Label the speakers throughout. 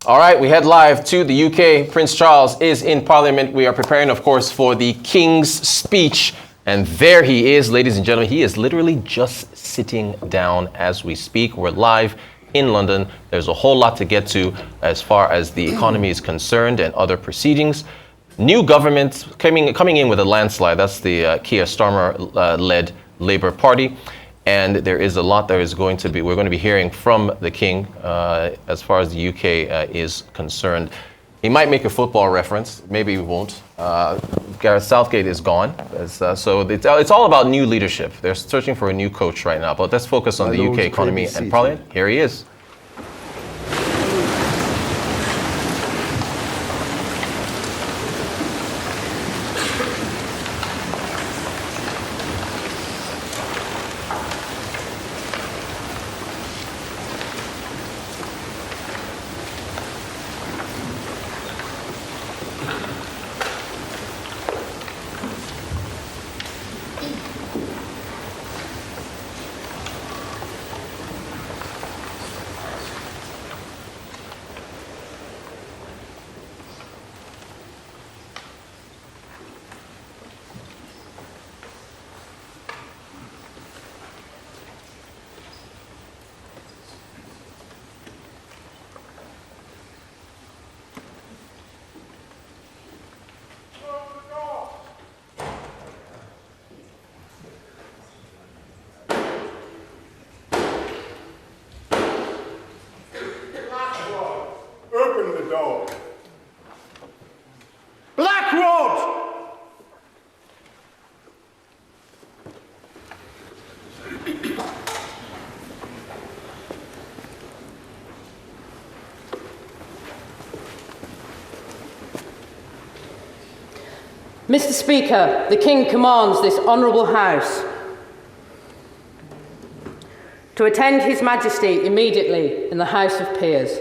Speaker 1: All right, we head live to the UK. Prince Charles is in Parliament. We are preparing, of course, for the King's speech. And there he is, ladies and gentlemen. He is literally just sitting down as we speak. We're live in London. There's a whole lot to get to as far as the economy is concerned and other proceedings. New government coming in with a landslide. That's the Keir Starmer-led Labour Party. And there is a lot that is going to be, we're going to be hearing from the King as far as the UK is concerned. He might make a football reference, maybe he won't. Gareth Southgate is gone, so it's all about new leadership. They're searching for a new coach right now, but let's focus on the UK economy and Parliament. Here he is.
Speaker 2: Open the door. Blackrod!
Speaker 3: Mr. Speaker, the King commands this Honourable House to attend His Majesty immediately in the House of Peers.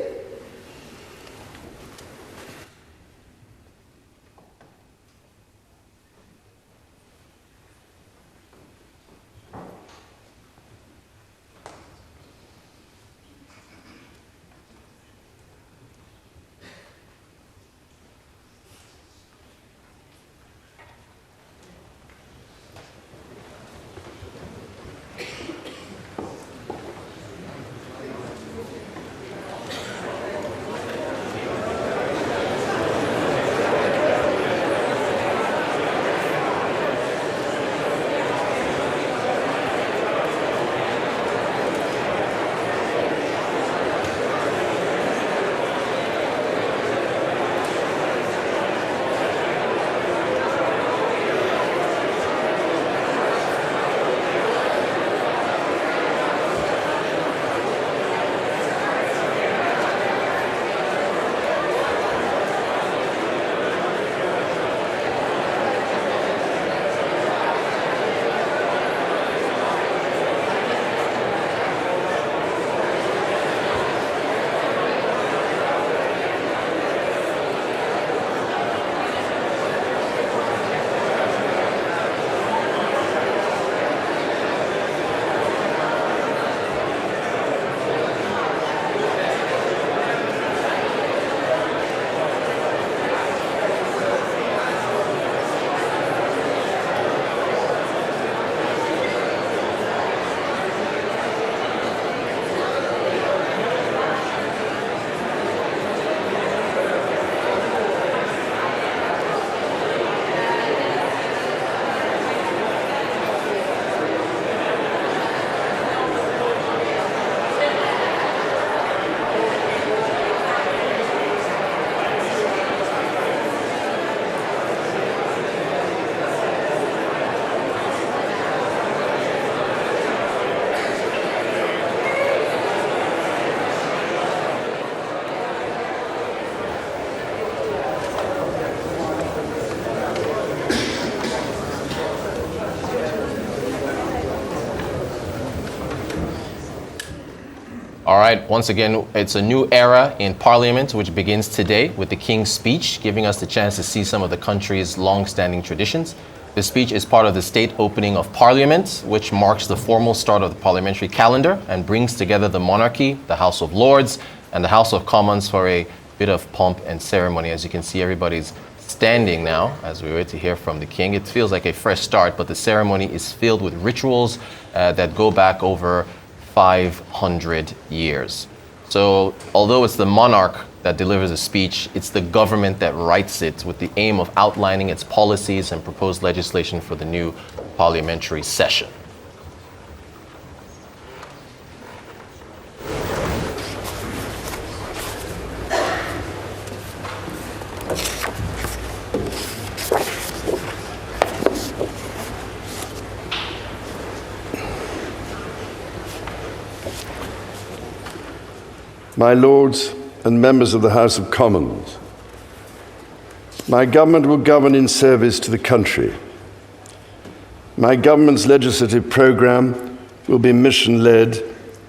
Speaker 1: All right, once again, it's a new era in Parliament, which begins today with the King's speech, giving us the chance to see some of the country's long-standing traditions. The speech is part of the state opening of Parliament, which marks the formal start of the parliamentary calendar and brings together the monarchy, the House of Lords, and the House of Commons for a bit of pomp and ceremony. As you can see, everybody's standing now as we wait to hear from the king. It feels like a fresh start, but the ceremony is filled with rituals that go back over 500 years. So although it's the monarch that delivers a speech, it's the government that writes it with the aim of outlining its policies and proposed legislation for the new parliamentary session.
Speaker 4: My Lords and members of the House of Commons, my government will govern in service to the country. My government's legislative programme will be mission-led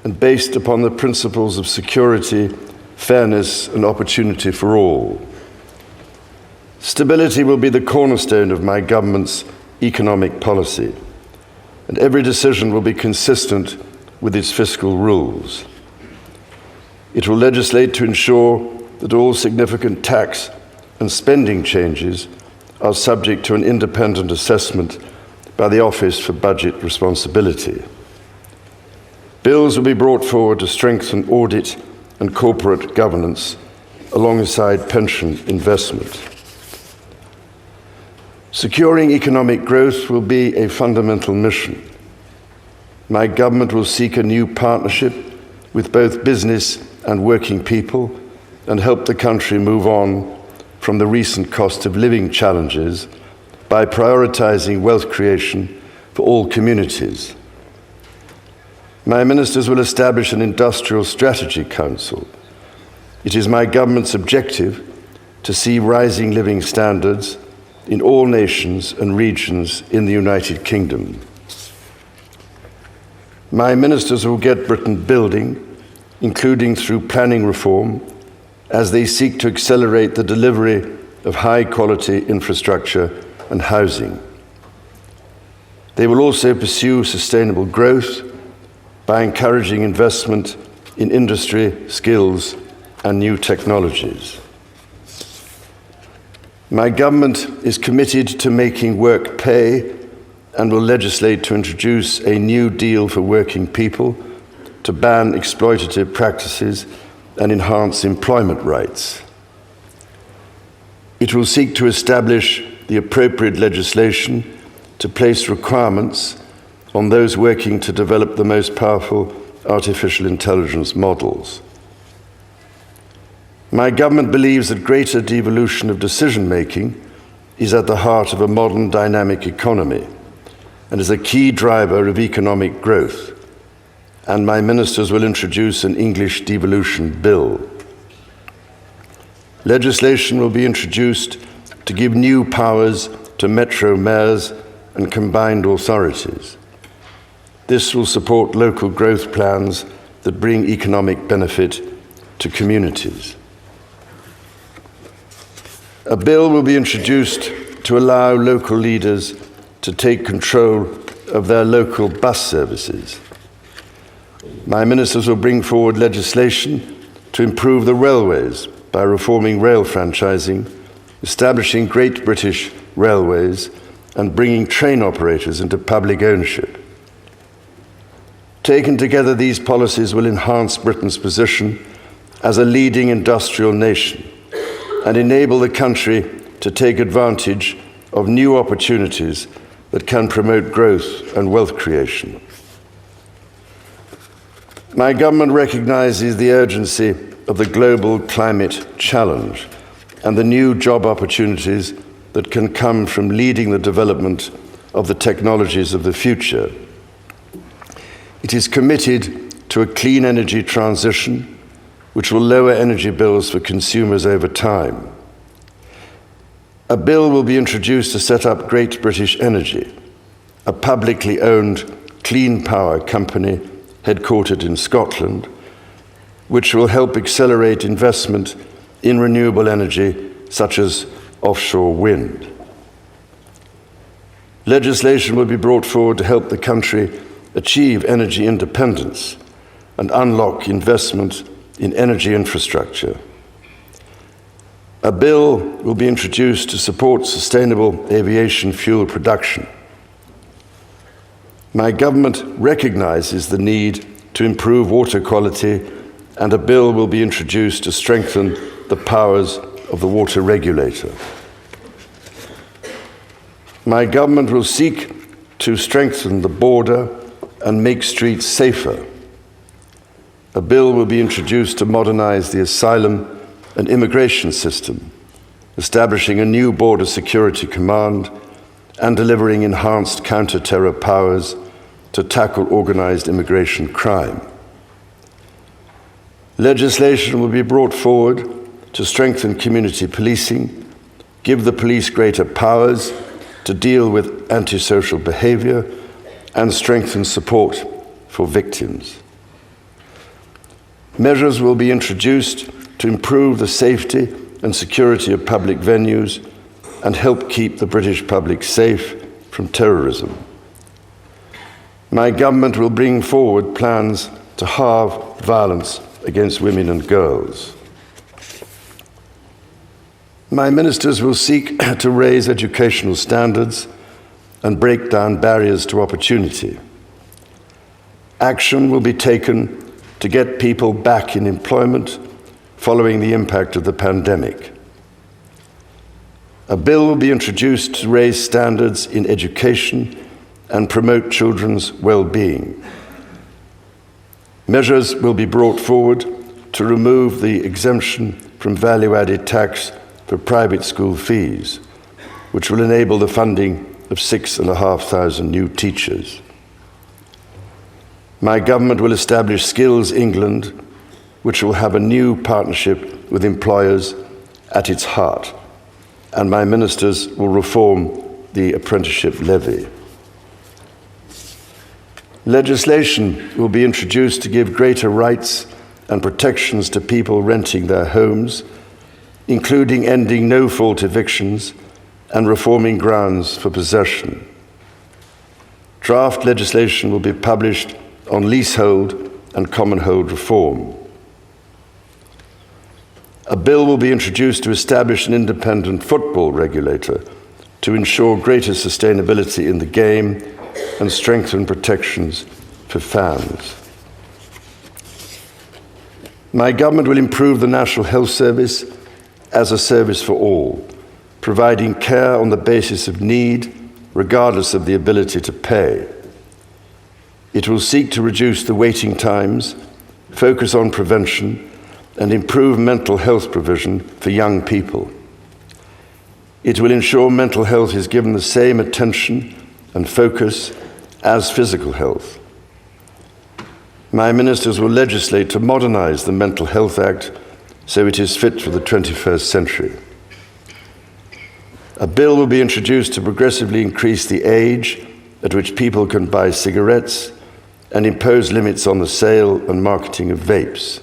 Speaker 4: and based upon the principles of security, fairness and opportunity for all. Stability will be the cornerstone of my government's economic policy, and every decision will be consistent with its fiscal rules. It will legislate to ensure that all significant tax and spending changes are subject to an independent assessment by the Office for Budget Responsibility. Bills will be brought forward to strengthen audit and corporate governance alongside pension investment. Securing economic growth will be a fundamental mission. My government will seek a new partnership with both business and working people and help the country move on from the recent cost of living challenges by prioritizing wealth creation for all communities. My ministers will establish an Industrial Strategy Council. It is my government's objective to see rising living standards in all nations and regions in the United Kingdom. My ministers will get Britain building, including through planning reform, as they seek to accelerate the delivery of high-quality infrastructure and housing. They will also pursue sustainable growth by encouraging investment in industry, skills, and new technologies. My government is committed to making work pay and will legislate to introduce a new deal for working people, to ban exploitative practices and enhance employment rights. It will seek to establish the appropriate legislation to place requirements on those working to develop the most powerful artificial intelligence models. My government believes that greater devolution of decision-making is at the heart of a modern dynamic economy and is a key driver of economic growth, and my ministers will introduce an English devolution bill. Legislation will be introduced to give new powers to metro mayors and combined authorities. This will support local growth plans that bring economic benefit to communities. A bill will be introduced to allow local leaders to take control of their local bus services. My ministers will bring forward legislation to improve the railways by reforming rail franchising, establishing Great British Railways, and bringing train operators into public ownership. Taken together, these policies will enhance Britain's position as a leading industrial nation and enable the country to take advantage of new opportunities that can promote growth and wealth creation. My government recognizes the urgency of the global climate challenge and the new job opportunities that can come from leading the development of the technologies of the future. It is committed to a clean energy transition, which will lower energy bills for consumers over time. A bill will be introduced to set up Great British Energy, a publicly owned clean power company headquartered in Scotland, which will help accelerate investment in renewable energy such as offshore wind. Legislation will be brought forward to help the country achieve energy independence and unlock investment in energy infrastructure. A bill will be introduced to support sustainable aviation fuel production. My government recognizes the need to improve water quality, and a bill will be introduced to strengthen the powers of the water regulator. My government will seek to strengthen the border and make streets safer. A bill will be introduced to modernize the asylum and immigration system, establishing a new border security command and delivering enhanced counter-terror powers to tackle organized immigration crime. Legislation will be brought forward to strengthen community policing, give the police greater powers to deal with antisocial behavior, and strengthen support for victims. Measures will be introduced to improve the safety and security of public venues and help keep the British public safe from terrorism. My government will bring forward plans to halve violence against women and girls. My ministers will seek to raise educational standards and break down barriers to opportunity. Action will be taken to get people back in employment following the impact of the pandemic. A bill will be introduced to raise standards in education and promote children's well-being. Measures will be brought forward to remove the exemption from value-added tax for private school fees, which will enable the funding of 6,500 new teachers. My government will establish Skills England, which will have a new partnership with employers at its heart, and my ministers will reform the apprenticeship levy. Legislation will be introduced to give greater rights and protections to people renting their homes, including ending no-fault evictions and reforming grounds for possession. Draft legislation will be published on leasehold and commonhold reform. A bill will be introduced to establish an independent football regulator to ensure greater sustainability in the game and strengthen protections for fans. My government will improve the National Health Service as a service for all, providing care on the basis of need, regardless of the ability to pay. It will seek to reduce the waiting times, focus on prevention, and improve mental health provision for young people. It will ensure mental health is given the same attention and focus as physical health. My ministers will legislate to modernize the Mental Health Act so it is fit for the 21st century. A bill will be introduced to progressively increase the age at which people can buy cigarettes and impose limits on the sale and marketing of vapes.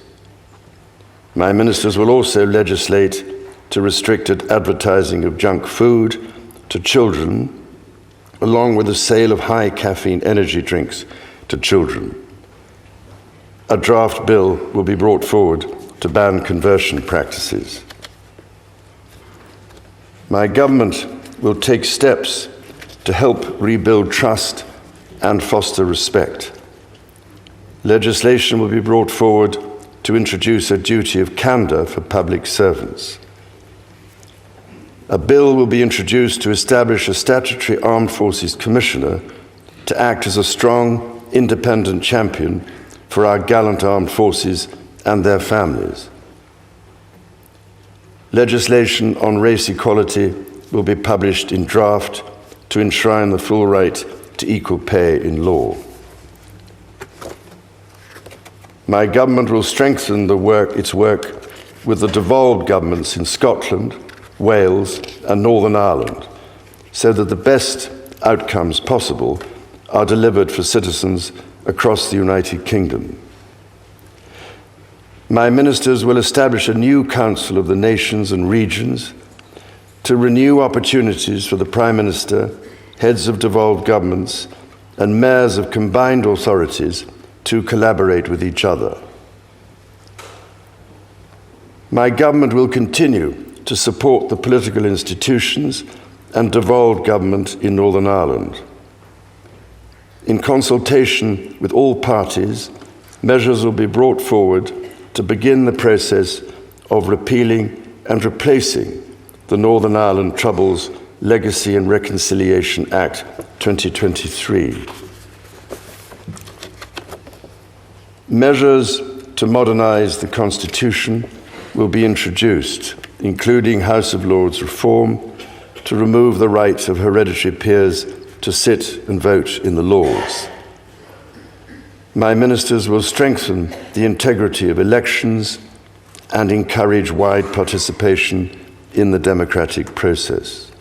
Speaker 4: My ministers will also legislate to restricted advertising of junk food to children, along with the sale of high caffeine energy drinks to children. A draft bill will be brought forward to ban conversion practices. My government will take steps to help rebuild trust and foster respect. Legislation will be brought forward to introduce a duty of candor for public servants. A bill will be introduced to establish a statutory Armed Forces Commissioner to act as a strong, independent champion for our gallant armed forces and their families. Legislation on race equality will be published in draft to enshrine the full right to equal pay in law. My government will strengthen its work with the devolved governments in Scotland, Wales, and Northern Ireland, so that the best outcomes possible are delivered for citizens across the United Kingdom. My ministers will establish a new Council of the Nations and Regions to renew opportunities for the Prime Minister, heads of devolved governments, and mayors of combined authorities to collaborate with each other. My government will continue to support the political institutions and devolved government in Northern Ireland. In consultation with all parties, measures will be brought forward to begin the process of repealing and replacing the Northern Ireland Troubles Legacy and Reconciliation Act 2023. Measures to modernise the Constitution will be introduced, including House of Lords reform, to remove the right of hereditary peers to sit and vote in the Lords. My ministers will strengthen the integrity of elections and encourage wide participation in the democratic process.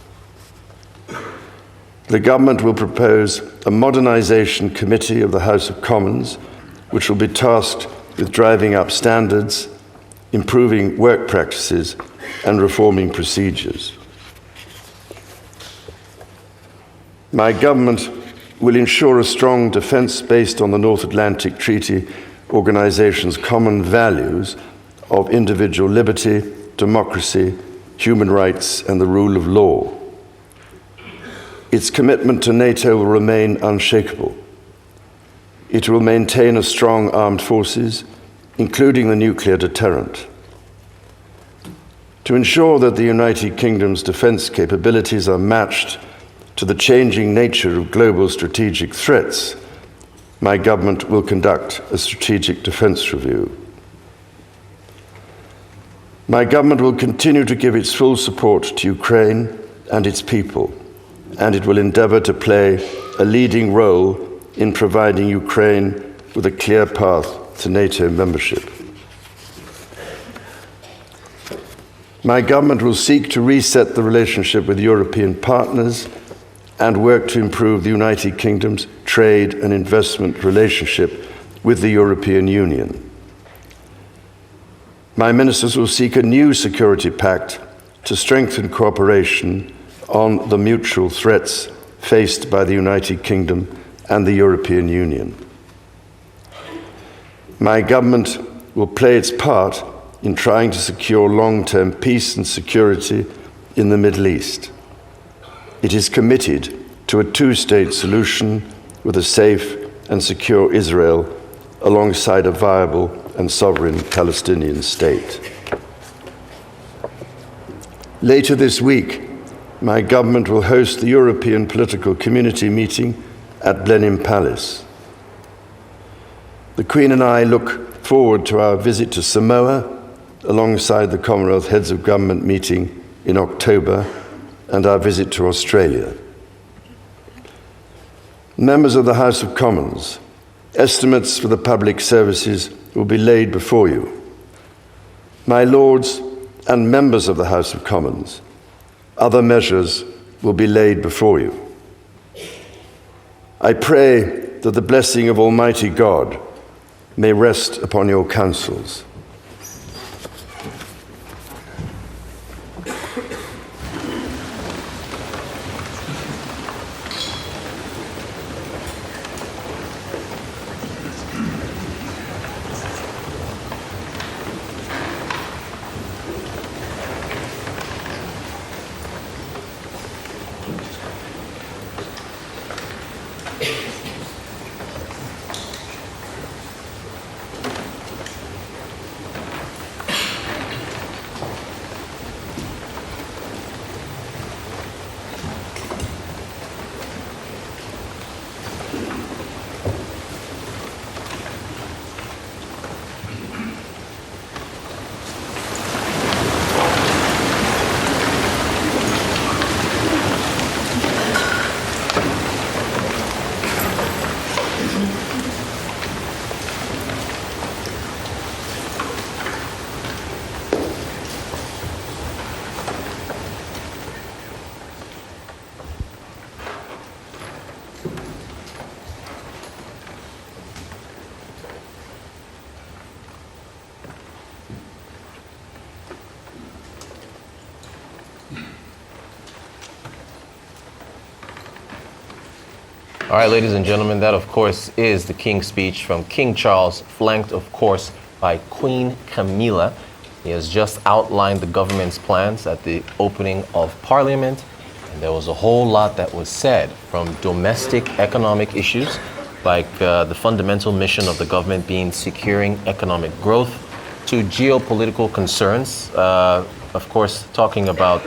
Speaker 4: The government will propose a modernisation committee of the House of Commons, which will be tasked with driving up standards, improving work practices, and reforming procedures. My government will ensure a strong defence based on the North Atlantic Treaty Organisation's common values of individual liberty, democracy, human rights, and the rule of law. Its commitment to NATO will remain unshakable. It will maintain a strong armed forces, including the nuclear deterrent. To ensure that the United Kingdom's defence capabilities are matched to the changing nature of global strategic threats, my government will conduct a strategic defence review. My government will continue to give its full support to Ukraine and its people, and it will endeavour to play a leading role in providing Ukraine with a clear path to NATO membership. My government will seek to reset the relationship with European partners and work to improve the United Kingdom's trade and investment relationship with the European Union. My ministers will seek a new security pact to strengthen cooperation on the mutual threats faced by the United Kingdom and the European Union. My government will play its part in trying to secure long-term peace and security in the Middle East. It is committed to a two-state solution with a safe and secure Israel alongside a viable and sovereign Palestinian state. Later this week, my government will host the European Political Community meeting at Blenheim Palace. The Queen and I look forward to our visit to Samoa alongside the Commonwealth Heads of Government meeting in October and our visit to Australia. Members of the House of Commons, estimates for the public services will be laid before you. My Lords and members of the House of Commons, other measures will be laid before you. I pray that the blessing of Almighty God may rest upon your councils.
Speaker 1: All right, ladies and gentlemen, that of course is the King's speech from King Charles, flanked of course by Queen Camilla. He has just outlined the government's plans at the opening of Parliament. And there was a whole lot that was said, from domestic economic issues, like the fundamental mission of the government being securing economic growth, to geopolitical concerns, of course, talking about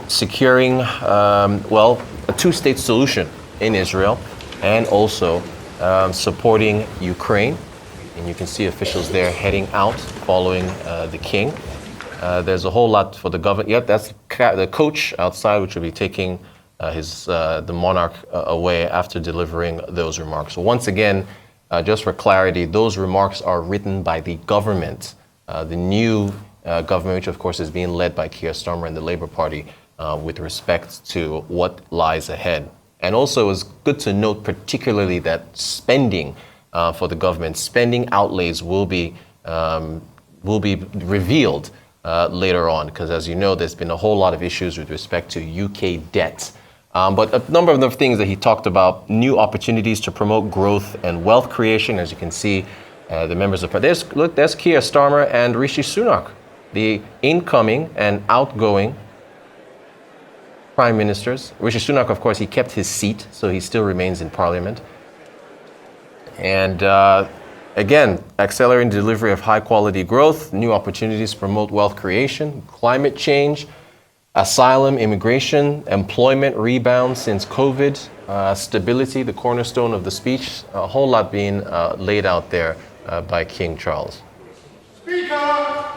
Speaker 1: securing, a two-state solution in Israel, and also supporting Ukraine. And you can see officials there heading out following the king. There's a whole lot for the government. Yep, that's the coach outside, which will be taking the monarch away after delivering those remarks. So once again, just for clarity, those remarks are written by the government, the new government, which of course is being led by Keir Starmer and the Labour Party, with respect to what lies ahead. And also, it's good to note particularly that spending for the government, spending outlays will be revealed later on, because as you know, there's been a whole lot of issues with respect to UK debt. But a number of the things that he talked about, new opportunities to promote growth and wealth creation. As you can see, the members of there's Keir Starmer and Rishi Sunak, the incoming and outgoing prime ministers. Rishi Sunak, of course, he kept his seat, so he still remains in Parliament. And again, accelerating delivery of high-quality growth, new opportunities to promote wealth creation, climate change, asylum, immigration, employment rebound since COVID, stability, the cornerstone of the speech, a whole lot being laid out there by King Charles.
Speaker 2: Speaker!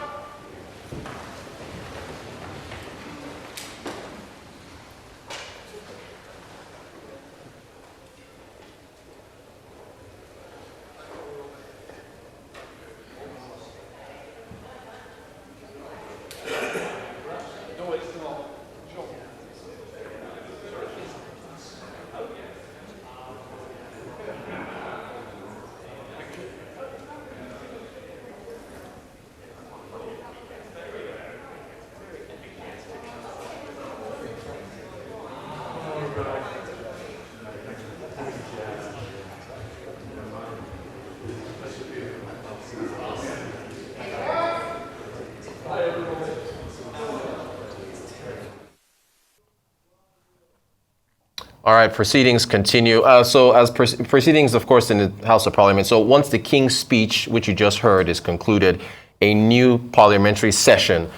Speaker 1: All right, proceedings continue. So as proceedings, of course, in the House of Parliament. So once the King's speech, which you just heard, is concluded, a new parliamentary session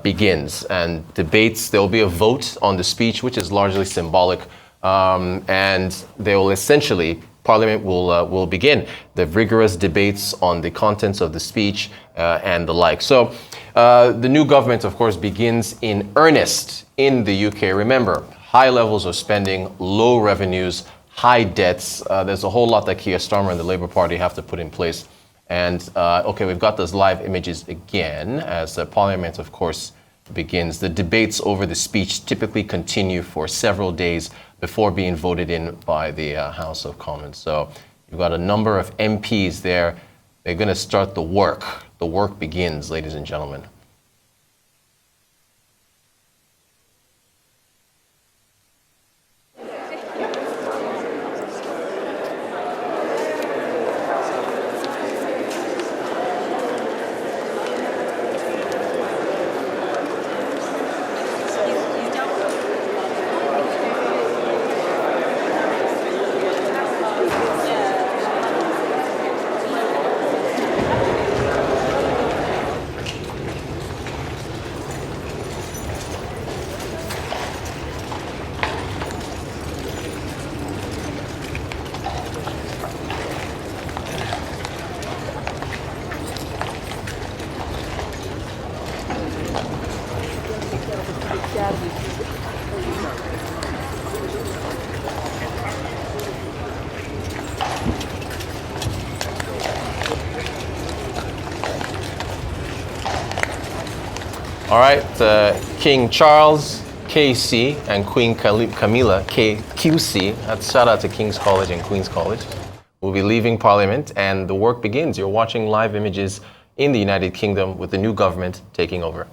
Speaker 1: begins, and debates. There will be a vote on the speech, which is largely symbolic, and they will essentially, Parliament will begin the rigorous debates on the contents of the speech and the like. So the new government, of course, begins in earnest in the UK. Remember, high levels of spending, low revenues, high debts. There's a whole lot that Keir Starmer and the Labour Party have to put in place. And okay, we've got those live images again as Parliament, of course, begins. The debates over the speech typically continue for several days before being voted in by the House of Commons. So you've got a number of MPs there. They're going to start the work. The work begins, ladies and gentlemen. All right, King Charles, KC, and Queen Camilla, QC, that's shout out to King's College and Queen's College, will be leaving Parliament, and the work begins. You're watching live images in the United Kingdom with the new government taking over.